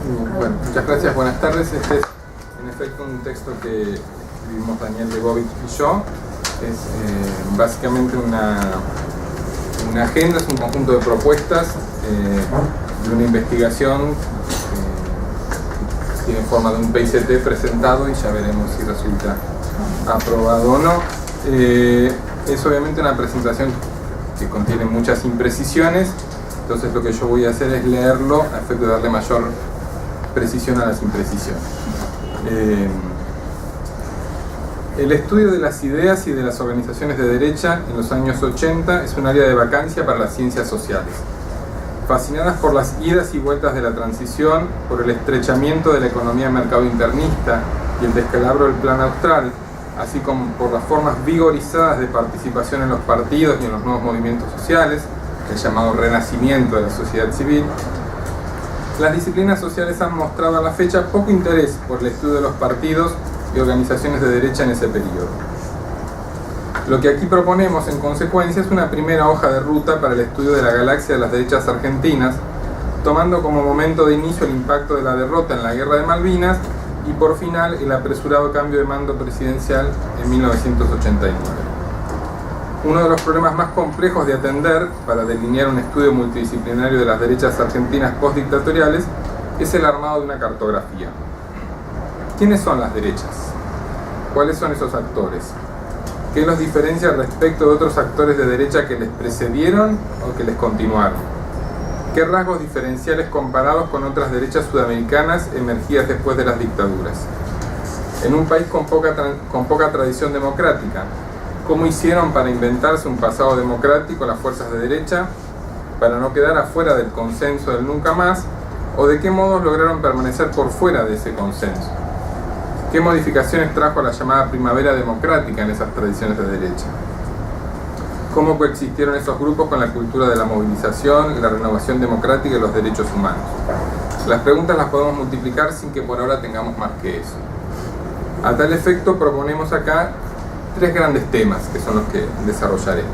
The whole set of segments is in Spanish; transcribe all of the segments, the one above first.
Bueno, muchas gracias, buenas tardes. Este es en efecto un texto que escribimos Daniel Leibovitz y yo. Es básicamente una agenda, es un conjunto de propuestas de una investigación que tiene forma de un PICT presentado y ya veremos si resulta aprobado o no. Es obviamente una presentación que contiene muchas imprecisiones, entonces lo que yo voy a hacer es leerlo a efecto de darle mayor precisión a las imprecisiones. El estudio de las ideas y de las organizaciones de derecha en los años 80 es un área de vacancia para las ciencias sociales. Fascinadas por las idas y vueltas de la transición, por el estrechamiento de la economía mercado internista y el descalabro del plan austral, así como por las formas vigorizadas de participación en los partidos y en los nuevos movimientos sociales, el llamado renacimiento de la sociedad civil, las disciplinas sociales han mostrado a la fecha poco interés por el estudio de los partidos y organizaciones de derecha en ese periodo. Lo que aquí proponemos en consecuencia es una primera hoja de ruta para el estudio de la galaxia de las derechas argentinas, tomando como momento de inicio el impacto de la derrota en la Guerra de Malvinas y por final el apresurado cambio de mando presidencial en 1989. Uno de los problemas más complejos de atender para delinear un estudio multidisciplinario de las derechas argentinas postdictatoriales es el armado de una cartografía. ¿Quiénes son las derechas? ¿Cuáles son esos actores? ¿Qué los diferencia respecto de otros actores de derecha que les precedieron o que les continuaron? ¿Qué rasgos diferenciales comparados con otras derechas sudamericanas emergidas después de las dictaduras? En un país con poca tradición democrática, ¿cómo hicieron para inventarse un pasado democrático las fuerzas de derecha, para no quedar afuera del consenso del nunca más, o de qué modos lograron permanecer por fuera de ese consenso? ¿Qué modificaciones trajo la llamada primavera democrática en esas tradiciones de derecha? ¿Cómo coexistieron esos grupos con la cultura de la movilización, la renovación democrática y los derechos humanos? Las preguntas las podemos multiplicar sin que por ahora tengamos más que eso. A tal efecto proponemos acá tres grandes temas que son los que desarrollaré.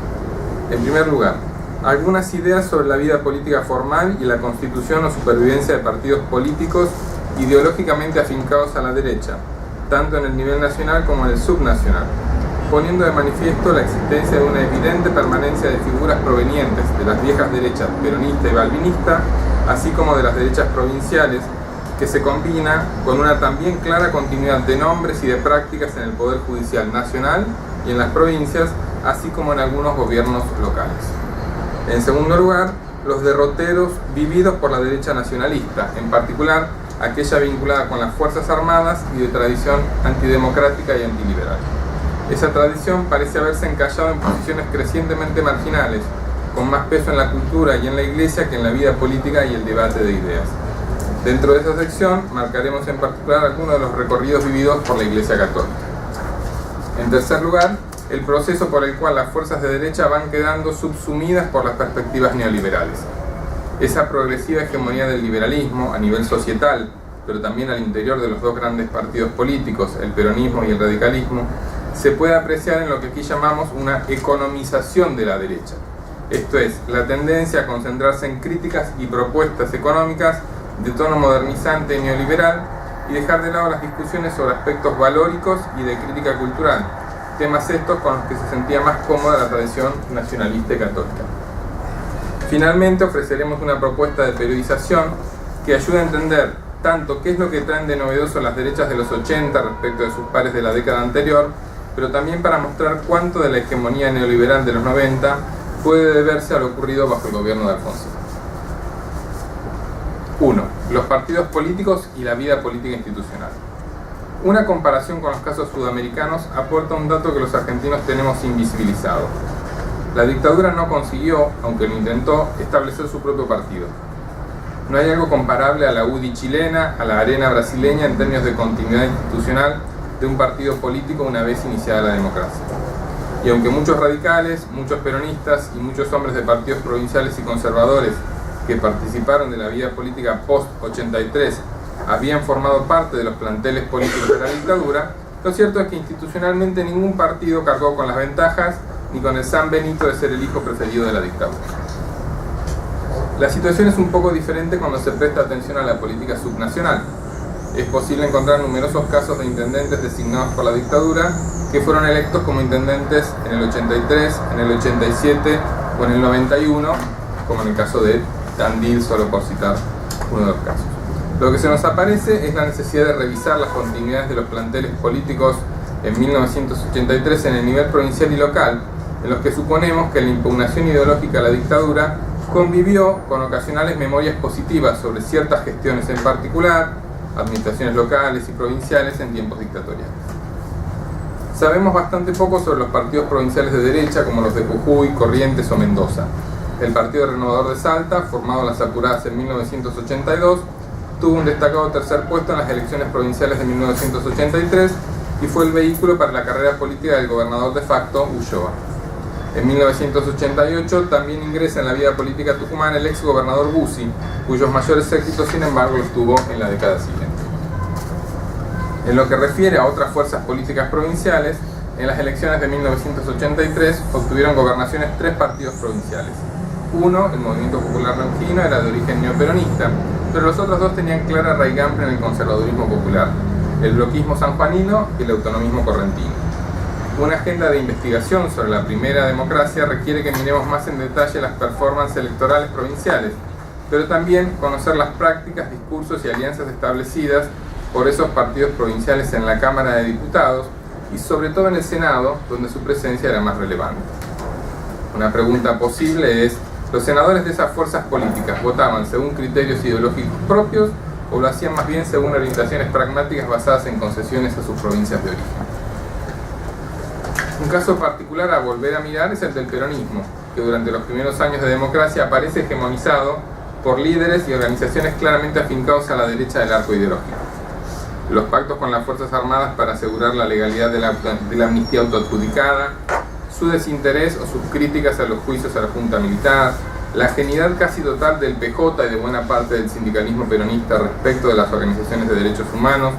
En primer lugar, algunas ideas sobre la vida política formal y la constitución o supervivencia de partidos políticos ideológicamente afincados a la derecha, tanto en el nivel nacional como en el subnacional, poniendo de manifiesto la existencia de una evidente permanencia de figuras provenientes de las viejas derechas peronista y balvinista, así como de las derechas provinciales, que se combina con una también clara continuidad de nombres y de prácticas en el Poder Judicial nacional y en las provincias, así como en algunos gobiernos locales. En segundo lugar, los derroteros vividos por la derecha nacionalista, en particular aquella vinculada con las Fuerzas Armadas y de tradición antidemocrática y antiliberal. Esa tradición parece haberse encallado en posiciones crecientemente marginales, con más peso en la cultura y en la iglesia que en la vida política y el debate de ideas. Dentro de esa sección marcaremos en particular algunos de los recorridos vividos por la Iglesia Católica. En tercer lugar, el proceso por el cual las fuerzas de derecha van quedando subsumidas por las perspectivas neoliberales. Esa progresiva hegemonía del liberalismo a nivel societal, pero también al interior de los dos grandes partidos políticos, el peronismo y el radicalismo, se puede apreciar en lo que aquí llamamos una economización de la derecha. Esto es, la tendencia a concentrarse en críticas y propuestas económicas de tono modernizante y neoliberal y dejar de lado las discusiones sobre aspectos valóricos y de crítica cultural, temas estos con los que se sentía más cómoda la tradición nacionalista y católica. Finalmente ofreceremos una propuesta de periodización que ayude a entender tanto qué es lo que traen de novedoso las derechas de los 80 respecto de sus pares de la década anterior, pero también para mostrar cuánto de la hegemonía neoliberal de los 90 puede deberse a lo ocurrido bajo el gobierno de Alfonsín. 1. Los partidos políticos y la vida política institucional. Una comparación con los casos sudamericanos aporta un dato que los argentinos tenemos invisibilizado. La dictadura no consiguió, aunque lo intentó, establecer su propio partido. No hay algo comparable a la UDI chilena, a la Arena brasileña en términos de continuidad institucional de un partido político una vez iniciada la democracia. Y aunque muchos radicales, muchos peronistas y muchos hombres de partidos provinciales y conservadores que participaron de la vida política post-83 habían formado parte de los planteles políticos de la dictadura, lo cierto es que institucionalmente ningún partido cargó con las ventajas ni con el San Benito de ser el hijo preferido de la dictadura. La situación es un poco diferente cuando se presta atención a la política subnacional. Es posible encontrar numerosos casos de intendentes designados por la dictadura que fueron electos como intendentes en el 83, en el 87 o en el 91, como en el caso de Tandil, solo por citar uno de los casos. Lo que se nos aparece es la necesidad de revisar las continuidades de los planteles políticos en 1983 en el nivel provincial y local, en los que suponemos que la impugnación ideológica a la dictadura convivió con ocasionales memorias positivas sobre ciertas gestiones en particular, administraciones locales y provinciales en tiempos dictatoriales. Sabemos bastante poco sobre los partidos provinciales de derecha como los de Jujuy, Corrientes o Mendoza. El Partido Renovador de Salta, formado a las apuradas en 1982, tuvo un destacado tercer puesto en las elecciones provinciales de 1983 y fue el vehículo para la carrera política del gobernador de facto, Ulloa. En 1988 también ingresa en la vida política tucumana el ex gobernador Bussi, cuyos mayores éxitos sin embargo los tuvo en la década siguiente. En lo que refiere a otras fuerzas políticas provinciales, en las elecciones de 1983 obtuvieron gobernaciones 3 partidos provinciales. Uno, el Movimiento Popular Neuquino, era de origen neoperonista, pero los otros 2 tenían clara raigambre en el conservadurismo popular, el bloquismo sanjuanino y el autonomismo correntino. Una agenda de investigación sobre la primera democracia requiere que miremos más en detalle las performances electorales provinciales, pero también conocer las prácticas, discursos y alianzas establecidas por esos partidos provinciales en la Cámara de Diputados y sobre todo en el Senado, donde su presencia era más relevante. Una pregunta posible es: ¿los senadores de esas fuerzas políticas votaban según criterios ideológicos propios o lo hacían más bien según orientaciones pragmáticas basadas en concesiones a sus provincias de origen? Un caso particular a volver a mirar es el del peronismo, que durante los primeros años de democracia aparece hegemonizado por líderes y organizaciones claramente afincados a la derecha del arco ideológico. Los pactos con las Fuerzas Armadas para asegurar la legalidad de la amnistía autoadjudicada, su desinterés o sus críticas a los juicios a la Junta Militar, la ajenidad casi total del PJ y de buena parte del sindicalismo peronista respecto de las organizaciones de derechos humanos,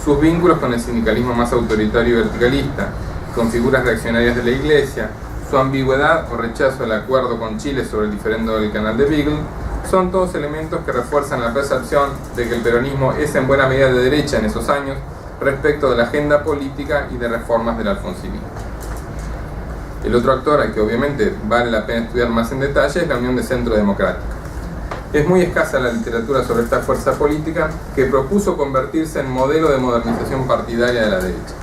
sus vínculos con el sindicalismo más autoritario y verticalista, con figuras reaccionarias de la Iglesia, su ambigüedad o rechazo al acuerdo con Chile sobre el diferendo del Canal de Beagle, son todos elementos que refuerzan la percepción de que el peronismo es en buena medida de derecha en esos años respecto de la agenda política y de reformas del alfonsinismo. El otro actor al que obviamente vale la pena estudiar más en detalle es la Unión de Centro Democrático. Es muy escasa la literatura sobre esta fuerza política que propuso convertirse en modelo de modernización partidaria de la derecha.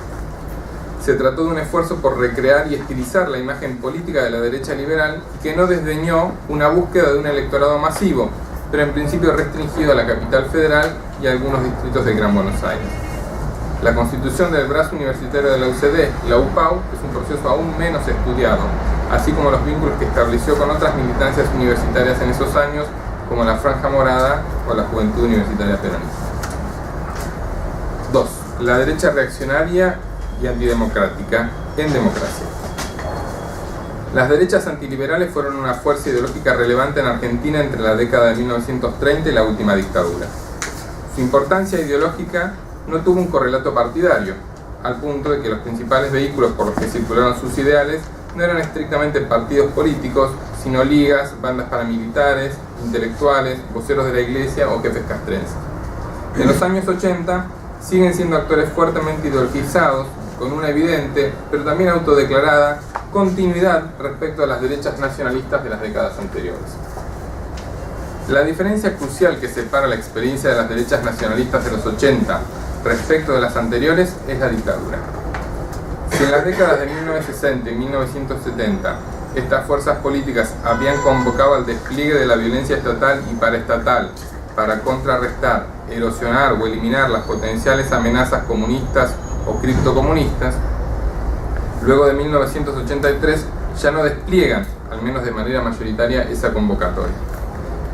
Se trató de un esfuerzo por recrear y estilizar la imagen política de la derecha liberal que no desdeñó una búsqueda de un electorado masivo, pero en principio restringido a la capital federal y a algunos distritos del Gran Buenos Aires. La constitución del brazo universitario de la UCD, la UPAU, es un proceso aún menos estudiado, así como los vínculos que estableció con otras militancias universitarias en esos años, como la Franja Morada o la Juventud Universitaria Peronista. 2. La derecha reaccionaria y antidemocrática en democracia. Las derechas antiliberales fueron una fuerza ideológica relevante en Argentina entre la década de 1930 y la última dictadura. Su importancia ideológica no tuvo un correlato partidario, al punto de que los principales vehículos por los que circularon sus ideales no eran estrictamente partidos políticos, sino ligas, bandas paramilitares, intelectuales, voceros de la Iglesia o jefes castrenses. En los años 80 siguen siendo actores fuertemente ideologizados, con una evidente, pero también autodeclarada, continuidad respecto a las derechas nacionalistas de las décadas anteriores. La diferencia crucial que separa la experiencia de las derechas nacionalistas de los 80 respecto de las anteriores es la dictadura. Si en las décadas de 1960 y 1970 estas fuerzas políticas habían convocado al despliegue de la violencia estatal y paraestatal para contrarrestar, erosionar o eliminar las potenciales amenazas comunistas o criptocomunistas, luego de 1983 ya no despliegan, al menos de manera mayoritaria, esa convocatoria.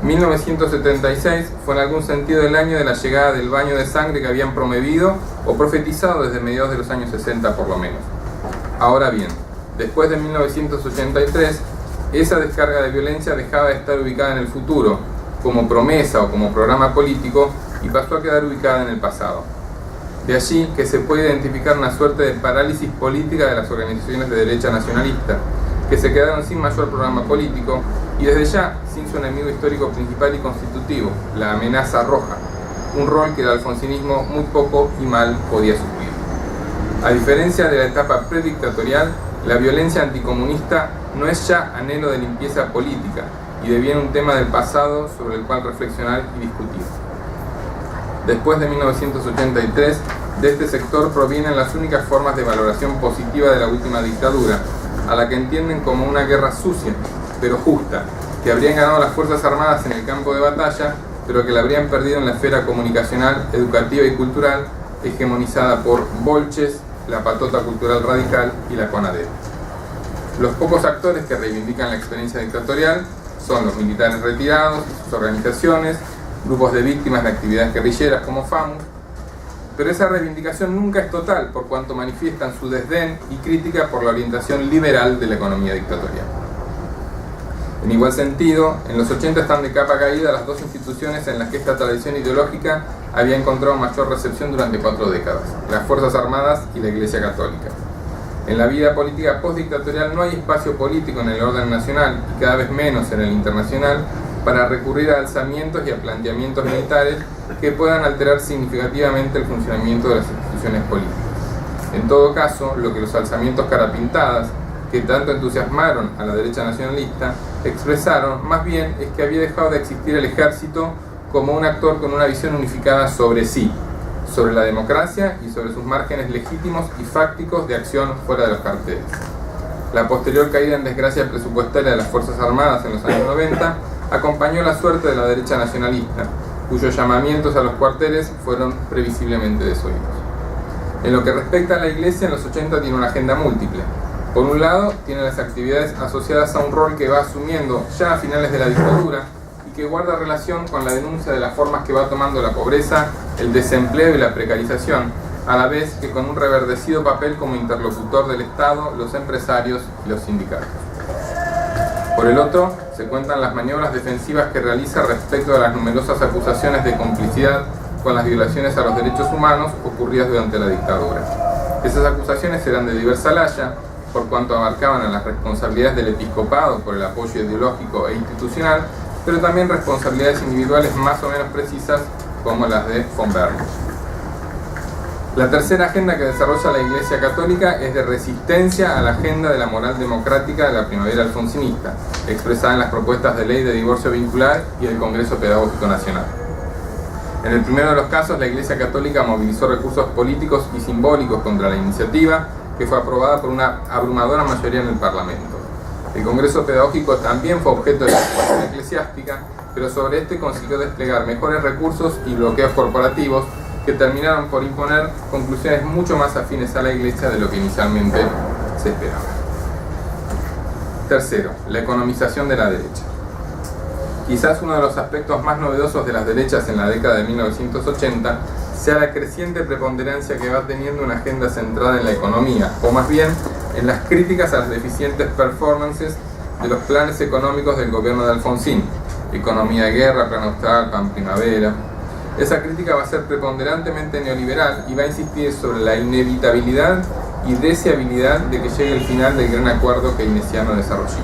1976 fue en algún sentido el año de la llegada del baño de sangre que habían promovido o profetizado desde mediados de los años 60 por lo menos. Ahora bien, después de 1983, esa descarga de violencia dejaba de estar ubicada en el futuro, como promesa o como programa político, y pasó a quedar ubicada en el pasado. De allí que se puede identificar una suerte de parálisis política de las organizaciones de derecha nacionalista, que se quedaron sin mayor programa político y desde ya sin su enemigo histórico principal y constitutivo, la amenaza roja, un rol que el alfonsinismo muy poco y mal podía suplir. A diferencia de la etapa predictatorial, la violencia anticomunista no es ya anhelo de limpieza política y deviene un tema del pasado sobre el cual reflexionar y discutir. Después de 1983, de este sector provienen las únicas formas de valoración positiva de la última dictadura, a la que entienden como una guerra sucia, pero justa, que habrían ganado las Fuerzas Armadas en el campo de batalla, pero que la habrían perdido en la esfera comunicacional, educativa y cultural, hegemonizada por bolches, la patota cultural radical y la CONADEP. Los pocos actores que reivindican la experiencia dictatorial son los militares retirados y sus organizaciones, grupos de víctimas de actividades guerrilleras como FAMUS, pero esa reivindicación nunca es total por cuanto manifiestan su desdén y crítica por la orientación liberal de la economía dictatorial. En igual sentido, en los 80 están de capa caída las dos instituciones en las que esta tradición ideológica había encontrado mayor recepción durante 4 décadas, las Fuerzas Armadas y la Iglesia Católica. En la vida política postdictatorial no hay espacio político en el orden nacional y cada vez menos en el internacional para recurrir a alzamientos y a planteamientos militares que puedan alterar significativamente el funcionamiento de las instituciones políticas. En todo caso, lo que los alzamientos carapintadas, que tanto entusiasmaron a la derecha nacionalista, expresaron más bien es que había dejado de existir el ejército como un actor con una visión unificada sobre sí, sobre la democracia y sobre sus márgenes legítimos y fácticos de acción fuera de los carteles. La posterior caída en desgracia presupuestaria de las Fuerzas Armadas en los años 90 acompañó la suerte de la derecha nacionalista, cuyos llamamientos a los cuarteles fueron previsiblemente desoídos. En lo que respecta a la Iglesia, en los 80 tiene una agenda múltiple. Por un lado, tiene las actividades asociadas a un rol que va asumiendo ya a finales de la dictadura y que guarda relación con la denuncia de las formas que va tomando la pobreza, el desempleo y la precarización, a la vez que con un reverdecido papel como interlocutor del Estado, los empresarios y los sindicatos. Por el otro, se cuentan las maniobras defensivas que realiza respecto a las numerosas acusaciones de complicidad con las violaciones a los derechos humanos ocurridas durante la dictadura. Esas acusaciones eran de diversa laya, por cuanto abarcaban a las responsabilidades del episcopado por el apoyo ideológico e institucional, pero también responsabilidades individuales más o menos precisas, como las de von Bergen. La tercera agenda que desarrolla la Iglesia Católica es de resistencia a la agenda de la moral democrática de la primavera alfonsinista, expresada en las propuestas de ley de divorcio vincular y el Congreso Pedagógico Nacional. En el primero de los casos, la Iglesia Católica movilizó recursos políticos y simbólicos contra la iniciativa, que fue aprobada por una abrumadora mayoría en el Parlamento. El Congreso Pedagógico también fue objeto de la discusión eclesiástica, pero sobre este consiguió desplegar mejores recursos y bloqueos corporativos que terminaron por imponer conclusiones mucho más afines a la Iglesia de lo que inicialmente se esperaba. Tercero, la economización de la derecha. Quizás uno de los aspectos más novedosos de las derechas en la década de 1980 sea la creciente preponderancia que va teniendo una agenda centrada en la economía, o más bien en las críticas a las deficientes performances de los planes económicos del gobierno de Alfonsín, economía de guerra, plan austral, plan primavera. Esa crítica va a ser preponderantemente neoliberal y va a insistir sobre la inevitabilidad y deseabilidad de que llegue el final del gran acuerdo keynesiano desarrollista.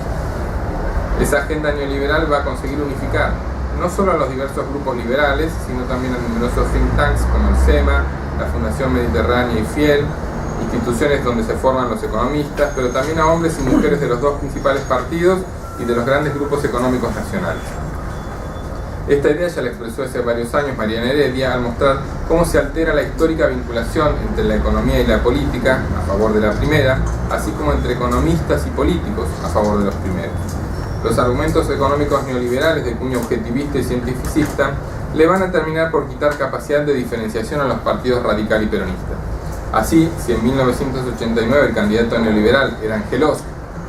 Esa agenda neoliberal va a conseguir unificar no solo a los diversos grupos liberales, sino también a numerosos think tanks como el SEMA, la Fundación Mediterránea y FIEL, instituciones donde se forman los economistas, pero también a hombres y mujeres de los dos principales partidos y de los grandes grupos económicos nacionales. Esta idea ya la expresó hace varios años Mariana Heredia al mostrar cómo se altera la histórica vinculación entre la economía y la política a favor de la primera, así como entre economistas y políticos a favor de los primeros. Los argumentos económicos neoliberales de cuño objetivista y cientificista le van a terminar por quitar capacidad de diferenciación a los partidos radical y peronista. Así, si en 1989 el candidato neoliberal era Angelos,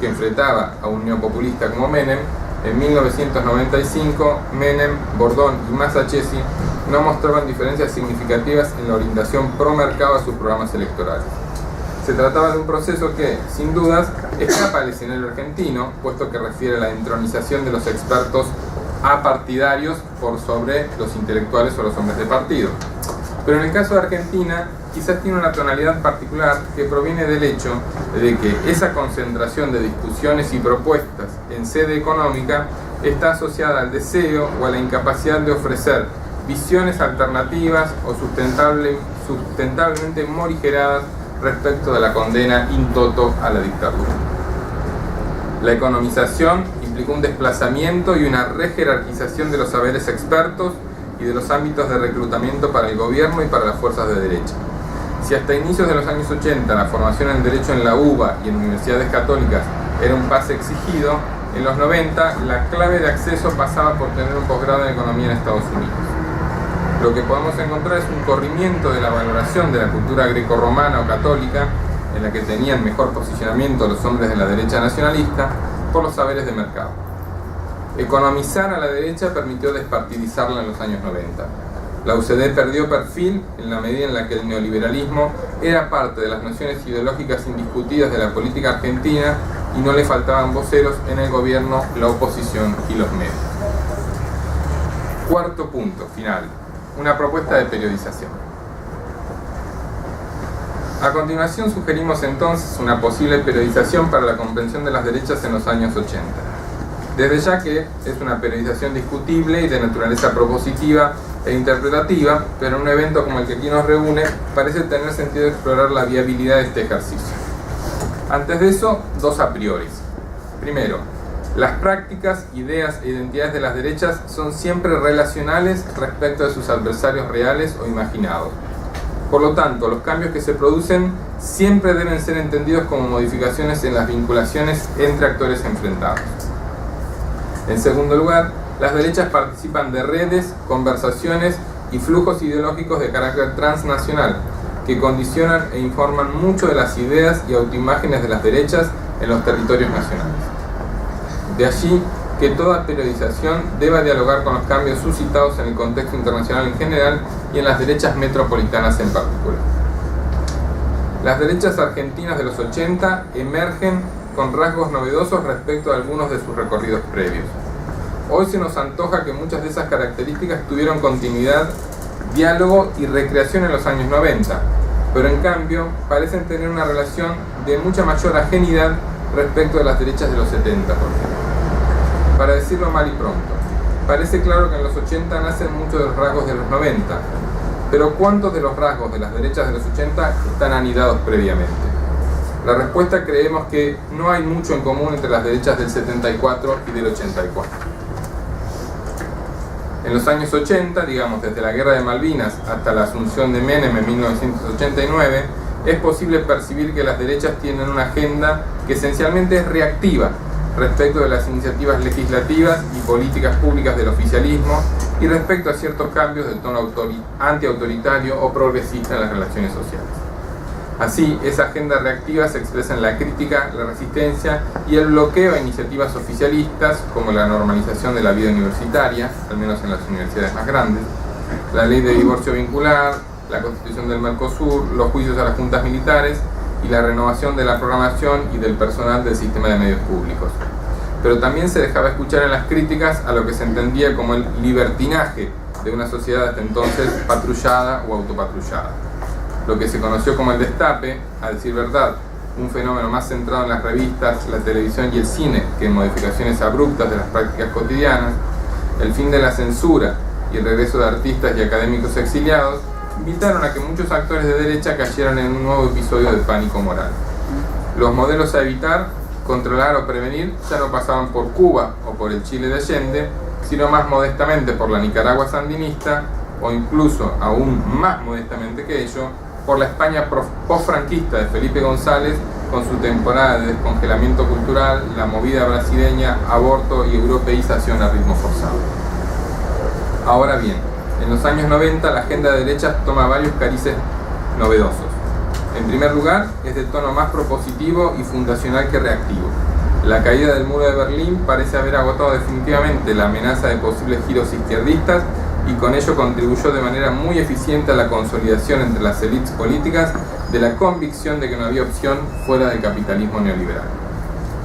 que enfrentaba a un neopopulista como Menem, en 1995, Menem, Bordón y Massachesi no mostraban diferencias significativas en la orientación pro-mercado a sus programas electorales. Se trataba de un proceso que, sin dudas, escapa al escenario argentino, puesto que refiere a la entronización de los expertos apartidarios por sobre los intelectuales o los hombres de partido. Pero en el caso de Argentina, quizás tiene una tonalidad particular que proviene del hecho de que esa concentración de discusiones y propuestas en sede económica está asociada al deseo o a la incapacidad de ofrecer visiones alternativas o sustentablemente morigeradas respecto de la condena in toto a la dictadura. La economización implicó un desplazamiento y una rejerarquización de los saberes expertos y de los ámbitos de reclutamiento para el gobierno y para las fuerzas de derecha. Si hasta inicios de los años 80 la formación en derecho en la UBA y en universidades católicas era un pase exigido, en los 90 la clave de acceso pasaba por tener un posgrado en economía en Estados Unidos. Lo que podemos encontrar es un corrimiento de la valoración de la cultura grecorromana o católica, en la que tenían mejor posicionamiento los hombres de la derecha nacionalista, por los saberes de mercado. Economizar a la derecha permitió despartidizarla en los años 90. La UCD perdió perfil en la medida en la que el neoliberalismo era parte de las nociones ideológicas indiscutidas de la política argentina y no le faltaban voceros en el gobierno, la oposición y los medios. Cuarto punto, final. Una propuesta de periodización. A continuación sugerimos entonces una posible periodización para la comprensión de las derechas en los años 80. Desde ya que es una periodización discutible y de naturaleza propositiva e interpretativa, pero en un evento como el que aquí nos reúne parece tener sentido explorar la viabilidad de este ejercicio. Antes de eso, dos a priori. Primero, las prácticas, ideas e identidades de las derechas son siempre relacionales respecto de sus adversarios reales o imaginados. Por lo tanto, los cambios que se producen siempre deben ser entendidos como modificaciones en las vinculaciones entre actores enfrentados. En segundo lugar, las derechas participan de redes, conversaciones y flujos ideológicos de carácter transnacional que condicionan e informan mucho de las ideas y autoimágenes de las derechas en los territorios nacionales. De allí que toda periodización deba dialogar con los cambios suscitados en el contexto internacional en general y en las derechas metropolitanas en particular. Las derechas argentinas de los 80 emergen con rasgos novedosos respecto a algunos de sus recorridos previos. Hoy se nos antoja que muchas de esas características tuvieron continuidad, diálogo y recreación en los años 90, pero en cambio parecen tener una relación de mucha mayor ajenidad respecto de las derechas de los 70, por ejemplo. Para decirlo mal y pronto, parece claro que en los 80 nacen muchos de los rasgos de los 90, pero ¿cuántos de los rasgos de las derechas de los 80 están anidados previamente? La respuesta creemos que no hay mucho en común entre las derechas del 74 y del 84. En los años 80, digamos desde la Guerra de Malvinas hasta la asunción de Menem en 1989, es posible percibir que las derechas tienen una agenda que esencialmente es reactiva respecto de las iniciativas legislativas y políticas públicas del oficialismo y respecto a ciertos cambios de tono antiautoritario o progresista en las relaciones sociales. Así, esa agenda reactiva se expresa en la crítica, la resistencia y el bloqueo a iniciativas oficialistas como la normalización de la vida universitaria, al menos en las universidades más grandes, la ley de divorcio vincular, la constitución del Mercosur, los juicios a las juntas militares y la renovación de la programación y del personal del sistema de medios públicos. Pero también se dejaba escuchar en las críticas a lo que se entendía como el libertinaje de una sociedad hasta entonces patrullada o autopatrullada. Lo que se conoció como el destape, a decir verdad, un fenómeno más centrado en las revistas, la televisión y el cine que en modificaciones abruptas de las prácticas cotidianas, el fin de la censura y el regreso de artistas y académicos exiliados, invitaron a que muchos actores de derecha cayeran en un nuevo episodio de pánico moral. Los modelos a evitar, controlar o prevenir ya no pasaban por Cuba o por el Chile de Allende, sino más modestamente por la Nicaragua sandinista o incluso aún más modestamente que ello, por la España post-franquista de Felipe González con su temporada de descongelamiento cultural, la movida brasileña, aborto y europeización a ritmo forzado. Ahora bien, en los años 90 la agenda de derechas toma varios carices novedosos. En primer lugar, es de tono más propositivo y fundacional que reactivo. La caída del muro de Berlín parece haber agotado definitivamente la amenaza de posibles giros izquierdistas y con ello contribuyó de manera muy eficiente a la consolidación entre las élites políticas de la convicción de que no había opción fuera del capitalismo neoliberal.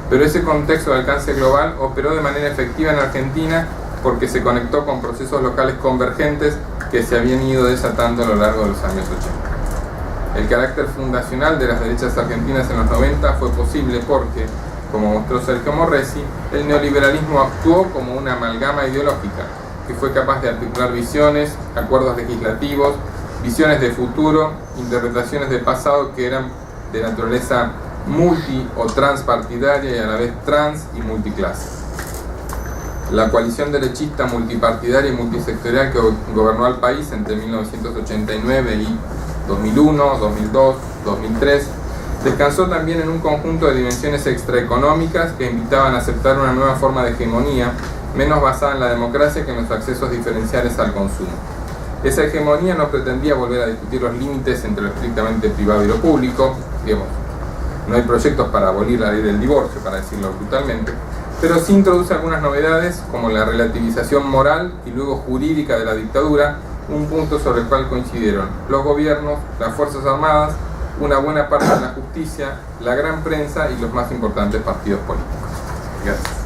Pero ese contexto de alcance global operó de manera efectiva en Argentina porque se conectó con procesos locales convergentes que se habían ido desatando a lo largo de los años 80. El carácter fundacional de las derechas argentinas en los 90 fue posible porque, Como mostró Sergio Morresi, el neoliberalismo actuó como una amalgama ideológica que fue capaz de articular visiones, acuerdos legislativos, visiones de futuro, interpretaciones de pasado que eran de naturaleza multi o transpartidaria y a la vez trans y multiclase. La coalición derechista multipartidaria y multisectorial que gobernó al país entre 1989 y 2001, 2002, 2003 descansó también en un conjunto de dimensiones extraeconómicas que invitaban a aceptar una nueva forma de hegemonía menos basada en la democracia que en los accesos diferenciales al consumo. Esa hegemonía no pretendía volver a discutir los límites entre lo estrictamente privado y lo público, digamos, no hay proyectos para abolir la ley del divorcio, para decirlo brutalmente, pero sí introduce algunas novedades como la relativización moral y luego jurídica de la dictadura, un punto sobre el cual coincidieron los gobiernos, las Fuerzas Armadas, una buena parte de la justicia, la gran prensa y los más importantes partidos políticos. Gracias.